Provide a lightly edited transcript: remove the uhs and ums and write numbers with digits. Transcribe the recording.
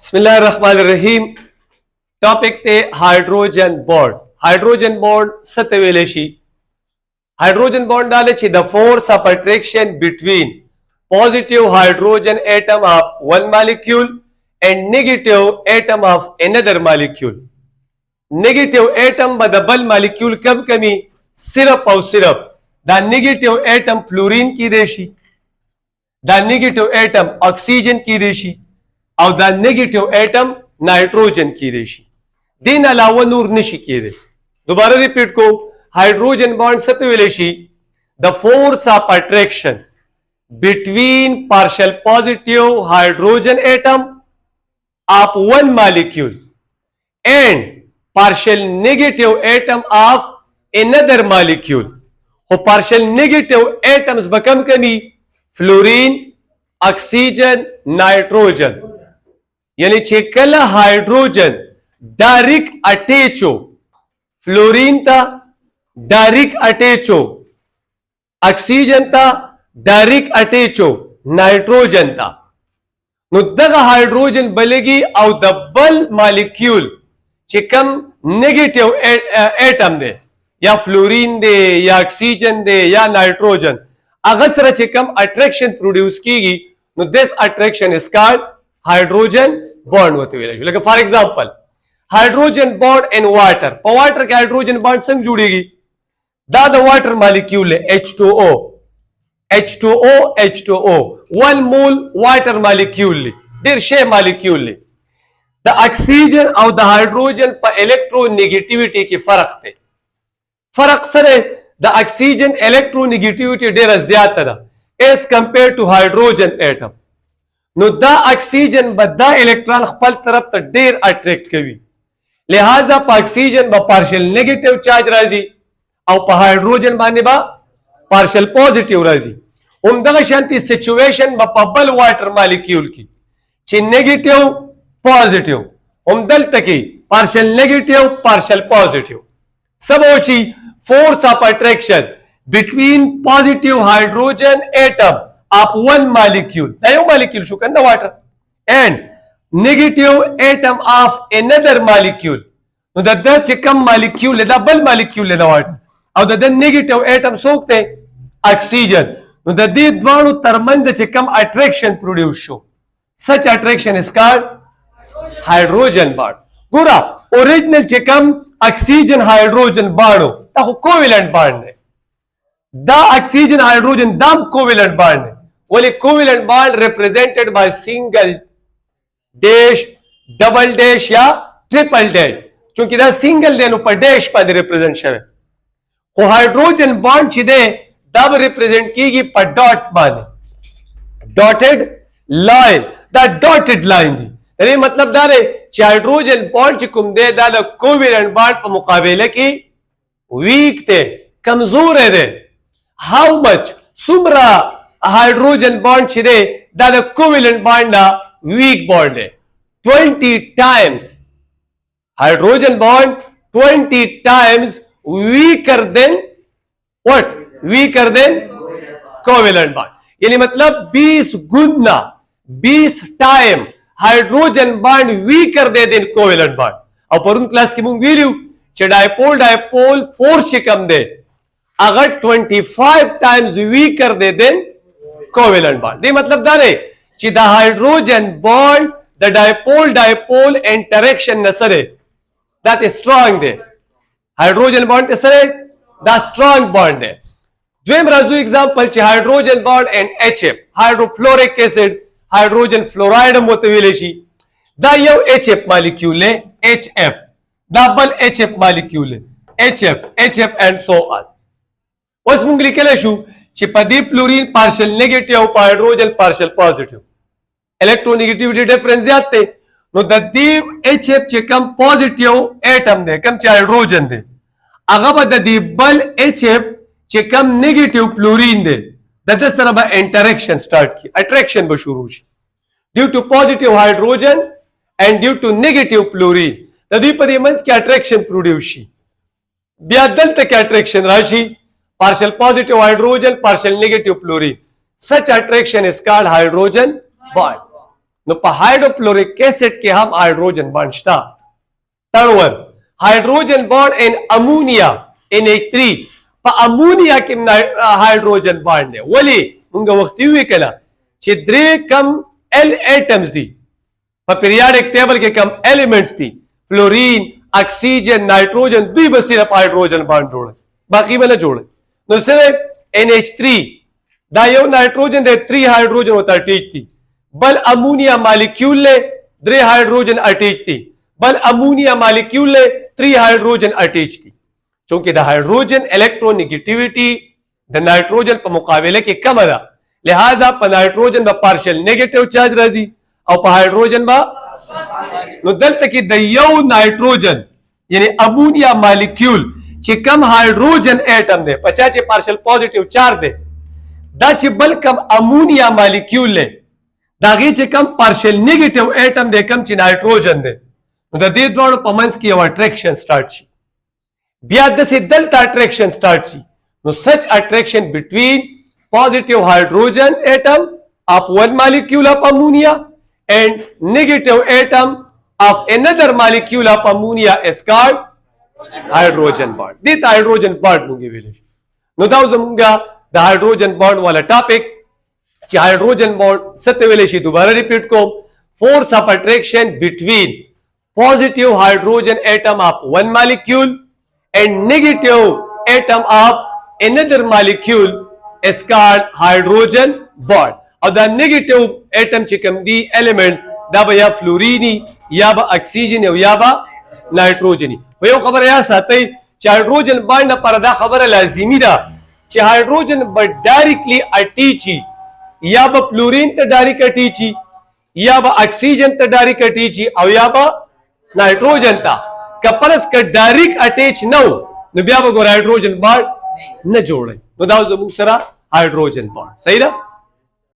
Bismillahirrahmanirrahim. Topic te hydrogen bond. Hydrogen bond sataveleshi. Hydrogen bond dalechi the force of attraction between positive hydrogen atom of one molecule and negative atom of another molecule. Negative atom by the bal molecule kam kami syrup or syrup. The negative atom fluorine ki deshi. The negative atom oxygen की देशी और the negative atom nitrogen की देशी दिन अलावा नूर नशी की दे दोबारा रिपीट को हाइड्रोजन बॉन्ड सतविलेशी the force of attraction between partial positive hydrogen atom of one molecule and partial negative atom of another molecule हो पार्शियल नेगेटिव एटम्स बकम कमी फ्लोरीन ऑक्सीजन नाइट्रोजन यानी चेकल हाइड्रोजन डायरेक्ट अटैचो फ्लोरीन था डायरेक्ट अटैचो ऑक्सीजन था डायरेक्ट अटैचो नाइट्रोजन था नुदगा हाइड्रोजन बलेगी और दबल मॉलिक्यूल चिकम नेगेटिव एटम दे या फ्लोरीन दे या ऑक्सीजन दे या नाइट्रोजन अगसर चिकम अट्रैक्शन प्रोड्यूस कीगी नो this attraction is called hydrogen bond होते हुए like for example hydrogen bond in water पर वाटर के हाइड्रोजन बॉन्ड संग जुड़ेगी द वाटर मॉलिक्यूल है H2O H2O H2O 1 मोल वाटर मॉलिक्यूल देर शे मॉलिक्यूल द ऑक्सीजन और द हाइड्रोजन पर इलेक्ट्रोनेगेटिविटी की फर्क थे फर्क सरे the oxygen electronegativity डेरा ज्यादा था as compared to hydrogen atom नो दा ऑक्सीजन बदा इलेक्ट्रॉन खपल तरफ तो डेर अट्रैक्ट कवी लिहाजा पर ऑक्सीजन बा पार्शियल नेगेटिव चार्ज राजी और पर हाइड्रोजन बाने बा पार्शियल पॉजिटिव राजी उमदा शांति सिचुएशन बा पबल वाटर मॉलिक्यूल की ची नेगेटिव पॉजिटिव उमदल तकी पार्शियल नेगेटिव पार्शियल पॉजिटिव सब ओशी force of attraction between positive hydrogen atom of one molecule nayo molecule shu kanna water and negative atom of another molecule no the chikam molecule the bal molecule the water aw the negative atom sokte oxygen no the dwanu tarmanz chikam attraction produce show such attraction is called hydrogen bond gura original chikam oxygen hydrogen bond covalent bond है the oxygen hydrogen दम covalent bond है बोले covalent bond represented by single dash double dash या triple dash क्योंकि the single then ऊपर डैश पर रिप्रेजेंट शवे को हाइड्रोजन बॉन्ड छिदे दब रिप्रेजेंट कीगी पर dot bond dotted line the dotted line यानी मतलब दारे हाइड्रोजन बॉन्ड चिकुम दे द कोवेलेंट बॉन्ड पर मुकाबले की वीक थे कमजोर है हाउ मच सुमरा हाइड्रोजन बॉन्ड छिदे द कोवेलेंट बॉन्ड वीक बॉन्ड है 20 times hydrogen bond 20 times weaker than what weaker than covalent bond यानी मतलब 20 गुना 20 टाइम हाइड्रोजन बॉन्ड वीकर दे देन कोवेलेंट बॉन्ड और परुन क्लास की मुंग वीडियो डायपोल फोर्स कम दे अगर 25 टाइम्स वीकर दे देन कोवेलेंट बॉन्ड दे मतलब दारे ची द हाइड्रोजन बॉन्ड द डायपोल इंटरेक्शन नसरे दैट इज स्ट्रांग दे हाइड्रोजन बॉन्ड नसरे द स्ट्रांग बॉन्ड है द्वेम राजू एग्जांपल ची hydrogen bond and HF hydrofluoric acid hydrogen fluoride मोतविलेशी द यो HF मॉलिक्यूल है HF double HF molecule HF and so on was mungli kele shu chipadi fluorine partial negative hydrogen partial positive electronegativity difference yatte no the HF chekam positive atom de kam cha hydrogen de aga bad the bal HF chekam negative fluorine de that is saraba interaction start ki attraction ba shuru shi due to positive hydrogen and due to negative fluorine the की attraction produce ब्यादल तक attraction राशि partial positive hydrogen partial negative fluorine such attraction is called hydrogen bond نو په هایدروفلوریک ایسډ کې هم هایدروجن بانډ شته. third one hydrogen bond in ammonia NH3 په امونیا کې هایدروجن بانډ دی. ولی موږ وخت وی کړه چې درې کم ال ایټمز دي په پیریاډک ټیبل کې کم ایلیمنټس دي فلورین اکسیجن نایټروجن دوی به صرف هایدروجن بانډ جوړي باقی به نه جوړي. نو صرف NH3 دا یو نایټروجن دی 3 هایدروجن وته اٹیچ دي بل امونیا مالیکول له 3 هایدروجن اٹیچ دي بل امونیا مالیکول له 3 هایدروجن اٹیچ دي. چونکہ دا ہائیڈروجن الیکٹرونیگیٹیوٹی دا نائٹروجن په مقابله کې کم ده لہذا په نائٹروجن با پارشل نیگیٹیو چارج راځي او په هایدروجن با نو دلته کې د یو نائٹروجن یعنی امونیا مالیکول چې کم هایدروجن ایٹم ده پچا چې پارشل پوزیټیو چارج ده دا چې بل کم امونیا مالیکول له داغه چې کم پارشل نیگیټیو ایٹم ده کم چې نائٹروجن ده نو د دې دوه په منځ کې یو اټریکشن سٹارټ شي بیا دسې دلته اټریکشن سٹارټ شي. نو سچ اټریکشن بټوین پوزیټیو هایدروجن ایٹم of one molecule of ammonia and negative atom of another molecule of ammonia is called hydrogen bond. This hydrogen bond مونږ ویل شي. نو دا زمونږه د hydrogen bond والا ټاپک چې hydrogen bond څه ویل شي دوباره ریپیټ کوم. force of attraction between positive hydrogen atom of one molecule and negative atom of another molecule is called hydrogen bond. اور دا نیگیٹیو ایٹم چې کوم دی ایلیمنٹ دا به یا فلورینی یا به اکسیجن یا به نایټروجنی. په یو خبره یا ساتئ چې هایدروجن باندې لپاره دا خبره لازمی ده چې هایدروجن به ډایرکټلی اټیچي یا به فلورین ته ډایرکټ اټیچي یا به اکسیجن ته ډایرکټ اټیچي او یا به نایټروجن ته کپرس ک ډایرکټ اټیچ نو نو بیا به ګور هایدروجن باند نه جوړي. نو دا زموږ سره هایدروجن باند صحیح ده.